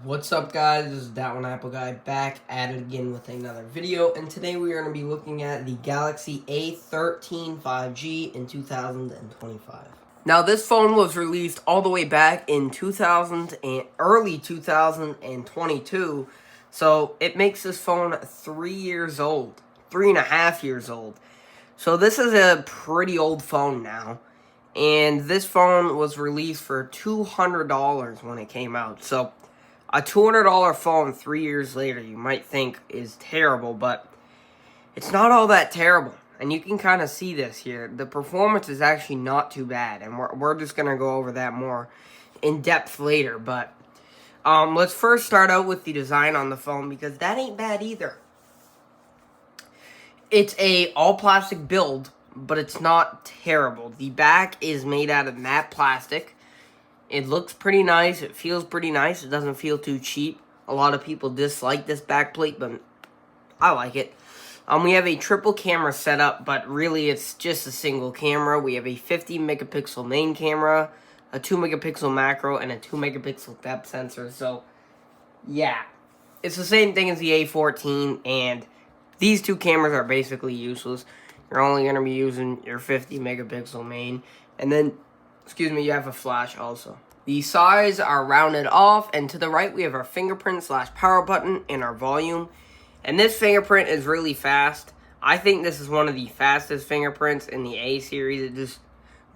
What's up, guys? This is That One Apple Guy back at it again with another video, and today we are going to be looking at the Galaxy A13 5G in 2025. Now, this phone was released all the way back in early 2022, so it makes this phone 3 years old, 3.5 years old. So this is a pretty old phone now, and this phone was released for $200 when it came out. So a $200 phone 3 years later, you might think is terrible, but it's not all that terrible. And you can kind of see this here. The performance is actually not too bad, and we're just going to go over that more in depth later. But let's first start out with the design on the phone, because that ain't bad either. It's a all-plastic build, but it's not terrible. The back is made out of matte plastic. It looks pretty nice. It feels pretty nice. It doesn't feel too cheap. A lot of people dislike this back plate, but I like it. We have a triple camera setup, but really it's just a single camera. We have a 50 megapixel main camera, a 2 megapixel macro, and a 2 megapixel depth sensor. So, yeah. It's the same thing as the A14, and these two cameras are basically useless. You're only going to be using your 50 megapixel main, and then you have a flash also. The sides are rounded off, and to the right we have our fingerprint / power button and our volume. And this fingerprint is really fast. I think this is one of the fastest fingerprints in the A series. It just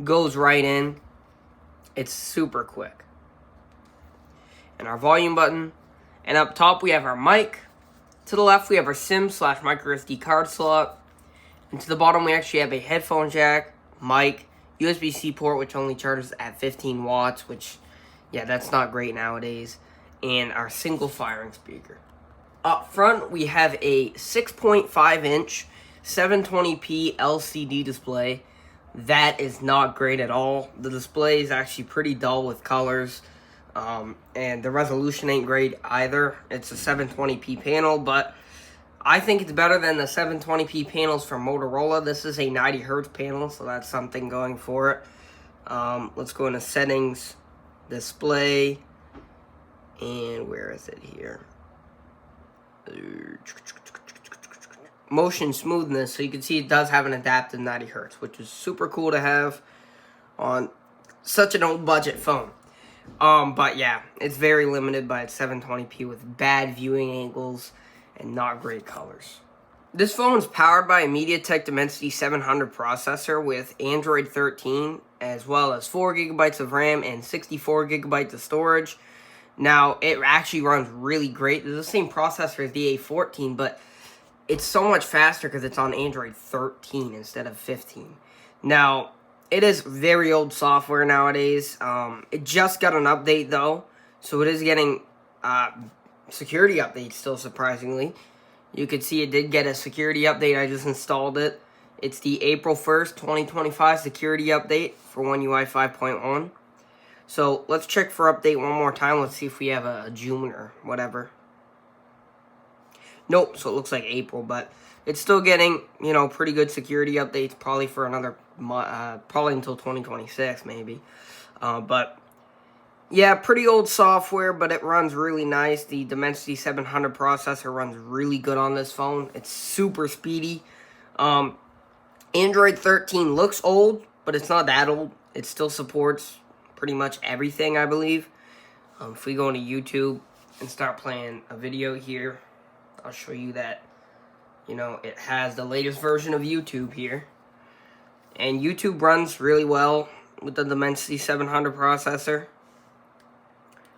goes right in. It's super quick. And our volume button. And up top we have our mic. To the left we have our SIM / micro SD card slot. And to the bottom we actually have a headphone jack, mic, USB-C port, which only charges at 15 watts, which, yeah, that's not great nowadays, and our single firing speaker. Up front, we have a 6.5-inch 720p LCD display. That is not great at all. The display is actually pretty dull with colors, and the resolution ain't great either. It's a 720p panel, but I think it's better than the 720p panels from Motorola. This is a 90 hertz panel, so that's something going for it. Let's go into settings, display, and where is it here? Motion smoothness, so you can see it does have an adaptive 90 hertz, which is super cool to have on such an old budget phone. But yeah, it's very limited by its 720p with bad viewing angles and not great colors. This phone is powered by a MediaTek Dimensity 700 processor with Android 13, as well as 4 gigabytes of RAM and 64 gigabytes of storage. Now, it actually runs really great. It's the same processor as the A14, but it's so much faster because it's on Android 13 instead of 15. Now, it is very old software nowadays. It just got an update, though, so it is getting security update still, surprisingly. You can see it did get a security update. I just installed it. It's the April 1st, 2025 security update for One UI 5.1. So let's check for update one more time. Let's see if we have a June or whatever. Nope, so it looks like April, but it's still getting, pretty good security updates, probably for another probably until 2026 maybe. But yeah, pretty old software, but it runs really nice. The Dimensity 700 processor runs really good on this phone. It's super speedy. Android 13 looks old, but it's not that old. It still supports pretty much everything, I believe. If we go into YouTube and start playing a video here, I'll show you that, it has the latest version of YouTube here. And YouTube runs really well with the Dimensity 700 processor.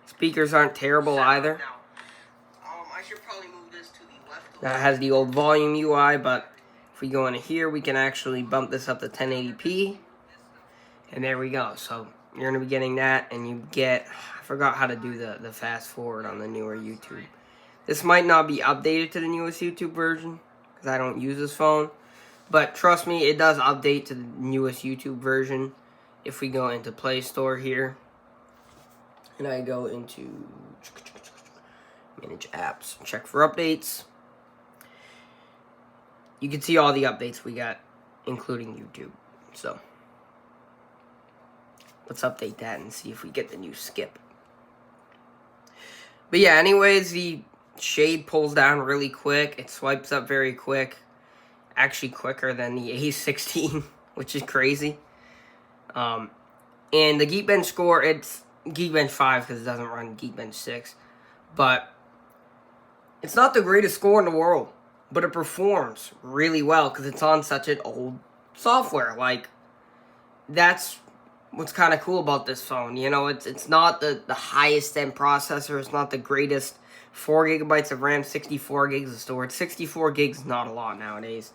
Speakers aren't terrible either. I should probably move this to the left. That has the old volume UI, but if we go into here, we can actually bump this up to 1080p. And there we go. So you're going to be getting that, and you get, I forgot how to do the fast forward on the newer YouTube. This might not be updated to the newest YouTube version, because I don't use this phone. But trust me, it does update to the newest YouTube version. If we go into Play Store here, and I go into Manage Apps, check for updates, you can see all the updates we got, including YouTube. So let's update that and see if we get the new skip. But yeah, anyways, the shade pulls down really quick. It swipes up very quick. Actually quicker than the A16, which is crazy. And the Geekbench score, it's Geekbench 5 because it doesn't run Geekbench 6. But it's not the greatest score in the world. But it performs really well because it's on such an old software. Like, that's what's kind of cool about this phone. You know, it's not the highest end processor. It's not the greatest. 4 gigabytes of RAM, 64 gigs of storage. 64 gigs is not a lot nowadays.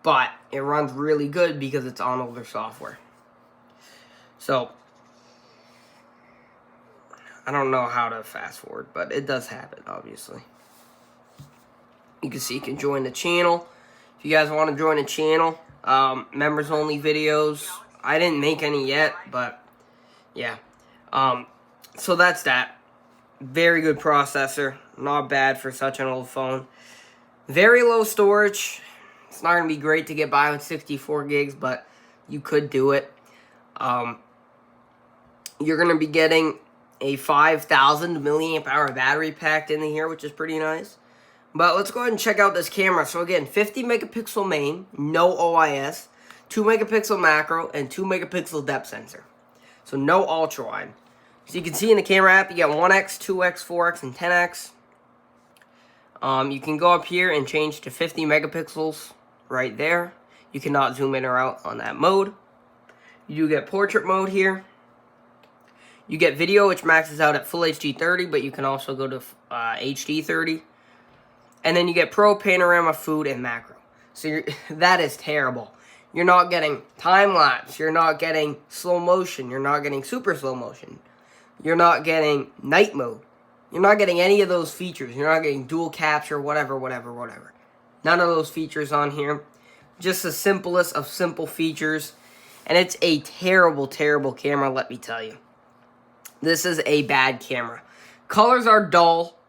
But it runs really good because it's on older software. So, I don't know how to fast forward, but it does happen, obviously. You can see you can join the channel. If you guys want to join the channel, members only videos. I didn't make any yet, but yeah. So that's that. Very good processor. Not bad for such an old phone. Very low storage. It's not going to be great to get by with 64 gigs, but you could do it. You're going to be getting a 5,000 milliamp hour battery packed in here, which is pretty nice. But let's go ahead and check out this camera. So again, 50 megapixel main, no OIS, 2 megapixel macro, and 2 megapixel depth sensor. So no ultra wide. So you can see in the camera app, you get 1x, 2x, 4x, and 10x. You can go up here and change to 50 megapixels right there. You cannot zoom in or out on that mode. You do get portrait mode here. You get video, which maxes out at full HD 30, but you can also go to HD 30. And then you get Pro, Panorama, Food, and Macro. So that is terrible. You're not getting time-lapse. You're not getting slow motion. You're not getting super slow motion. You're not getting night mode. You're not getting any of those features. You're not getting dual capture, whatever. None of those features on here. Just the simplest of simple features. And it's a terrible, terrible camera, let me tell you. This is a bad camera. Colors are dull.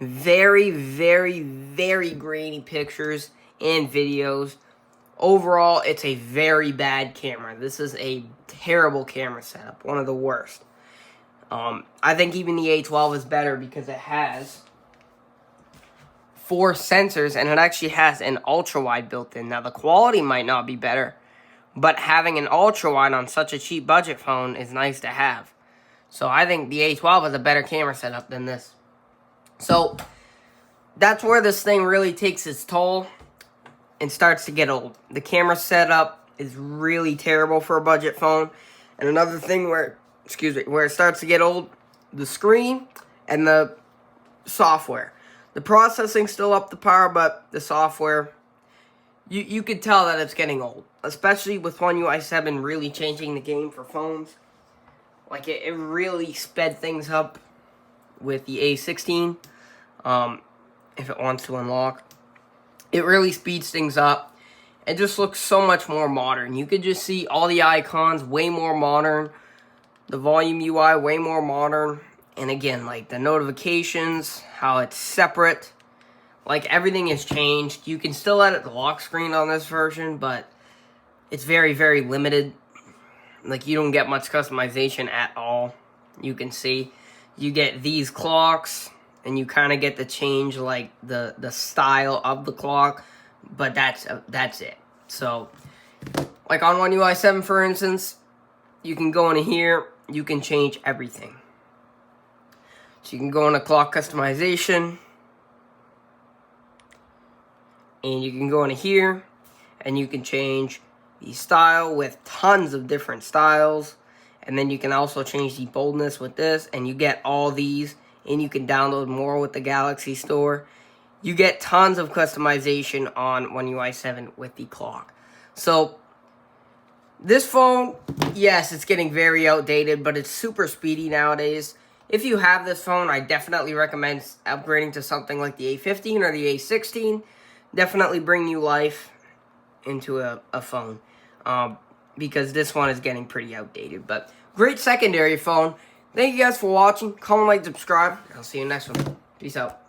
Very, very, very grainy pictures and videos. Overall, it's a very bad camera. This is a terrible camera setup. One of the worst. I think even the A12 is better because it has 4 sensors and it actually has an ultra-wide built in. Now, the quality might not be better, but having an ultra-wide on such a cheap budget phone is nice to have. So I think the A12 is a better camera setup than this. So that's where this thing really takes its toll and starts to get old. The camera setup is really terrible for a budget phone. And another thing where it starts to get old, the screen and the software. The processing's still up to par, but the software, you could tell that it's getting old. Especially with One UI 7 really changing the game for phones. Like, it really sped things up with the A16, if it wants to unlock. It really speeds things up. It just looks so much more modern. You could just see all the icons way more modern. The volume UI way more modern. And again, like the notifications, how it's separate. Like, everything has changed. You can still edit the lock screen on this version, but it's very, very limited. Like, you don't get much customization at all. You can see. You get these clocks, and you kind of get to change, like, the style of the clock. But that's it. So, like on One UI 7, for instance, you can go into here. You can change everything. So you can go into clock customization. And you can go into here. And you can change the style with tons of different styles. And then you can also change the boldness with this. And you get all these. And you can download more with the Galaxy Store. You get tons of customization on One UI 7 with the clock. So, this phone, yes, it's getting very outdated, but it's super speedy nowadays. If you have this phone, I definitely recommend upgrading to something like the A15 or the A16. Definitely bring new life into a phone. Because this one is getting pretty outdated. But great secondary phone. Thank you guys for watching. Comment, like, subscribe. I'll see you next one. Peace out.